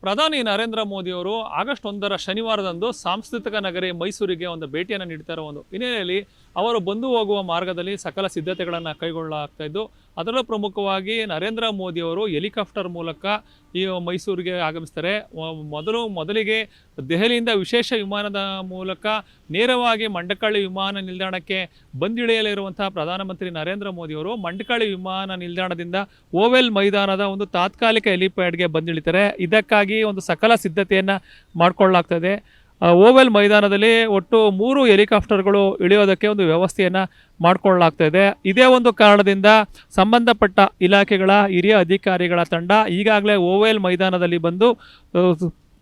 ಪ್ರಧಾನಿ ನರೇಂದ್ರ ಮೋದಿ ಅವರು ಆಗಸ್ಟ್ 1 ಶನಿವಾರದಂದು ಸಾಂಸ್ಕೃತಿಕ ನಗರಿ ಮೈಸೂರಿಗೆ ಒಂದು ಭೇಟಿಯನ್ನು ನೀಡ್ತಾ ಇರೋ ಒಂದು ಹಿನ್ನೆಲೆಯಲ್ಲಿ ಅವರು ಬಂದು ಹೋಗುವ ಮಾರ್ಗದಲ್ಲಿ ಸಕಲ ಸಿದ್ಧತೆಗಳನ್ನು ಕೈಗೊಳ್ಳಲಾಗ್ತಾ ಇದ್ದು, ಅದರಲ್ಲೂ ಪ್ರಮುಖವಾಗಿ ನರೇಂದ್ರ ಮೋದಿ ಅವರು ಹೆಲಿಕಾಪ್ಟರ್ ಮೂಲಕ ಈ ಮೈಸೂರಿಗೆ ಆಗಮಿಸ್ತಾರೆ. ಮೊದಲಿಗೆ ದೆಹಲಿಯಿಂದ ವಿಶೇಷ ವಿಮಾನದ ಮೂಲಕ ನೇರವಾಗಿ ಮಂಡಕಳ್ಳಿ ವಿಮಾನ ನಿಲ್ದಾಣಕ್ಕೆ ಬಂದಿಳಿಯಲಿರುವಂತಹ ಪ್ರಧಾನಮಂತ್ರಿ ನರೇಂದ್ರ ಮೋದಿ ಅವರು ಮಂಡಕಳ್ಳಿ ವಿಮಾನ ನಿಲ್ದಾಣದಿಂದ ಓವೆಲ್ ಮೈದಾನದ ಒಂದು ತಾತ್ಕಾಲಿಕ ಹೆಲಿಪ್ಯಾಡ್ಗೆ ಬಂದಿಳಿತಾರೆ. ಇದಕ್ಕಾಗಿ ಒಂದು ಸಕಲ ಸಿದ್ಧತೆಯನ್ನು ಮಾಡಿಕೊಳ್ಳಲಾಗ್ತದೆ. ಓವೆಲ್ ಮೈದಾನದಲ್ಲಿ ಒಟ್ಟು 3 ಹೆಲಿಕಾಪ್ಟರ್ಗಳು ಇಳಿಯೋದಕ್ಕೆ ಒಂದು ವ್ಯವಸ್ಥೆಯನ್ನು ಮಾಡಿಕೊಳ್ಳಲಾಗ್ತಾಯಿದೆ. ಇದೇ ಒಂದು ಕಾರಣದಿಂದ ಸಂಬಂಧಪಟ್ಟ ಇಲಾಖೆಗಳ ಹಿರಿಯ ಅಧಿಕಾರಿಗಳ ತಂಡ ಈಗಾಗಲೇ ಓವೆಲ್ ಮೈದಾನದಲ್ಲಿ ಬಂದು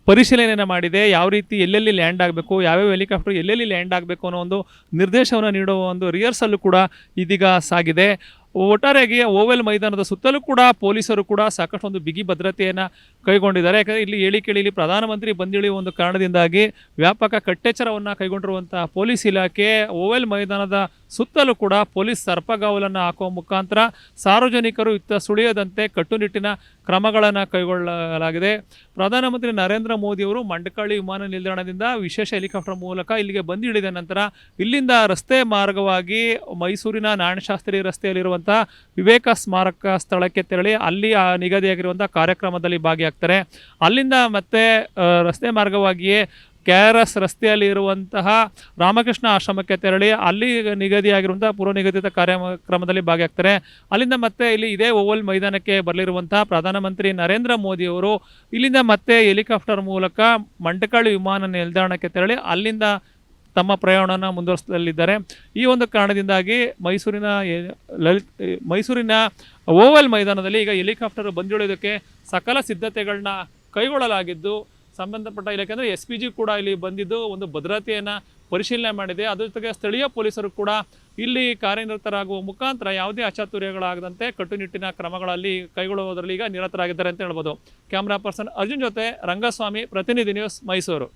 ಪರಿಶೀಲನೆಯನ್ನು ಮಾಡಿದೆ. ಯಾವ ರೀತಿ ಎಲ್ಲೆಲ್ಲಿ ಲ್ಯಾಂಡ್ ಆಗಬೇಕು, ಯಾವ್ಯಾವ ಹೆಲಿಕಾಪ್ಟರ್ ಎಲ್ಲೆಲ್ಲಿ ಲ್ಯಾಂಡ್ ಆಗಬೇಕು ಅನ್ನೋ ಒಂದು ನಿರ್ದೇಶನವನ್ನು ನೀಡುವ ಒಂದು ರಿಹರ್ಸಲ್ ಕೂಡ ಇದೀಗ ಸಾಗಿದೆ. ಒಟ್ಟಾರೆಯಾಗಿ ಓವೆಲ್ ಮೈದಾನದ ಸುತ್ತಲೂ ಕೂಡ ಪೊಲೀಸರು ಕೂಡ ಸಾಕಷ್ಟು ಒಂದು ಬಿಗಿ ಭದ್ರತೆಯನ್ನು ಕೈಗೊಂಡಿದ್ದಾರೆ. ಯಾಕಂದರೆ ಇಲ್ಲಿ ಹೇಳಿ ಪ್ರಧಾನಮಂತ್ರಿ ಬಂದಿಳಿಯುವ ಒಂದು ಕಾರಣದಿಂದಾಗಿ ವ್ಯಾಪಕ ಕಟ್ಟೆಚ್ಚರವನ್ನು ಕೈಗೊಂಡಿರುವಂಥ ಪೊಲೀಸ್ ಇಲಾಖೆ ಓವೆಲ್ ಮೈದಾನದ ಸುತ್ತಲೂ ಕೂಡ ಪೊಲೀಸ್ ಸರ್ಪಗಾವಲನ್ನು ಹಾಕುವ ಮುಖಾಂತರ ಸಾರ್ವಜನಿಕರು ಇತ್ತ ಸುಳಿಯದಂತೆ ಕಟ್ಟುನಿಟ್ಟಿನ ಕ್ರಮಗಳನ್ನು ಕೈಗೊಳ್ಳಲಾಗಿದೆ. ಪ್ರಧಾನಮಂತ್ರಿ ನರೇಂದ್ರ ಮೋದಿಯವರು ಮಂಡಕಳ್ಳಿ ವಿಮಾನ ನಿಲ್ದಾಣದಿಂದ ವಿಶೇಷ ಹೆಲಿಕಾಪ್ಟರ್ ಮೂಲಕ ಇಲ್ಲಿಗೆ ಬಂದಿಳಿದ ನಂತರ ಇಲ್ಲಿಂದ ರಸ್ತೆ ಮಾರ್ಗವಾಗಿ ಮೈಸೂರಿನ ನಾರಾಯಣಶಾಸ್ತ್ರಿ ರಸ್ತೆಯಲ್ಲಿರುವಂಥ ವಿವೇಕ ಸ್ಮಾರಕ ಸ್ಥಳಕ್ಕೆ ತೆರಳಿ ಅಲ್ಲಿ ನಿಗದಿಯಾಗಿರುವಂಥ ಕಾರ್ಯಕ್ರಮದಲ್ಲಿ ಭಾಗಿಯಾಗ್ತಾರೆ. ಅಲ್ಲಿಂದ ಮತ್ತೆ ರಸ್ತೆ ಮಾರ್ಗವಾಗಿಯೇ KRS ರಸ್ತೆಯಲ್ಲಿ ಇರುವಂತಹ ರಾಮಕೃಷ್ಣ ಆಶ್ರಮಕ್ಕೆ ತೆರಳಿ ಅಲ್ಲಿ ನಿಗದಿಯಾಗಿರುವಂಥ ಪೂರ್ವ ನಿಗದಿತ ಕಾರ್ಯಕ್ರಮದಲ್ಲಿ ಭಾಗಿಯಾಗ್ತಾರೆ. ಅಲ್ಲಿಂದ ಮತ್ತೆ ಇಲ್ಲಿ ಇದೇ ಓವಲ್ ಮೈದಾನಕ್ಕೆ ಬರಲಿರುವಂಥ ಪ್ರಧಾನಮಂತ್ರಿ ನರೇಂದ್ರ ಮೋದಿಯವರು ಇಲ್ಲಿಂದ ಮತ್ತೆ ಹೆಲಿಕಾಪ್ಟರ್ ಮೂಲಕ ಮಂಡಕಳ್ಳಿ ವಿಮಾನ ನಿಲ್ದಾಣಕ್ಕೆ ತೆರಳಿ ಅಲ್ಲಿಂದ ತಮ್ಮ ಪ್ರಯಾಣವನ್ನು ಮುಂದುವರಿಸಲಿದ್ದಾರೆ. ಈ ಒಂದು ಕಾರಣದಿಂದಾಗಿ ಮೈಸೂರಿನ ಓವಲ್ ಮೈದಾನದಲ್ಲಿ ಈಗ ಹೆಲಿಕಾಪ್ಟರ್ ಬಂದಿಳಿಯೋದಕ್ಕೆ ಸಕಲ ಸಿದ್ಧತೆಗಳನ್ನ ಕೈಗೊಳ್ಳಲಾಗಿದ್ದು, ಸಂಬಂಧಪಟ್ಟ ಇಲಾಖೆ ಅಂದರೆ SPG ಕೂಡ ಇಲ್ಲಿ ಬಂದಿದ್ದು ಒಂದು ಭದ್ರತೆಯನ್ನು ಪರಿಶೀಲನೆ ಮಾಡಿದೆ. ಅದರ ಜೊತೆಗೆ ಸ್ಥಳೀಯ ಪೊಲೀಸರು ಕೂಡ ಇಲ್ಲಿ ಕಾರ್ಯನಿರತರಾಗುವ ಮುಖಾಂತರ ಯಾವುದೇ ಅಚಾತುರ್ಯಗಳಾಗದಂತೆ ಕಟ್ಟುನಿಟ್ಟಿನ ಕ್ರಮಗಳಲ್ಲಿ ಕೈಗೊಳ್ಳುವುದರಲ್ಲಿ ಈಗ ನಿರತರಾಗಿದ್ದಾರೆ ಅಂತ ಹೇಳ್ಬೋದು. ಕ್ಯಾಮ್ರಾ ಪರ್ಸನ್ ಅರ್ಜುನ್ ಜೊತೆ ರಂಗಸ್ವಾಮಿ, ಪ್ರತಿನಿಧಿ ನ್ಯೂಸ್, ಮೈಸೂರು.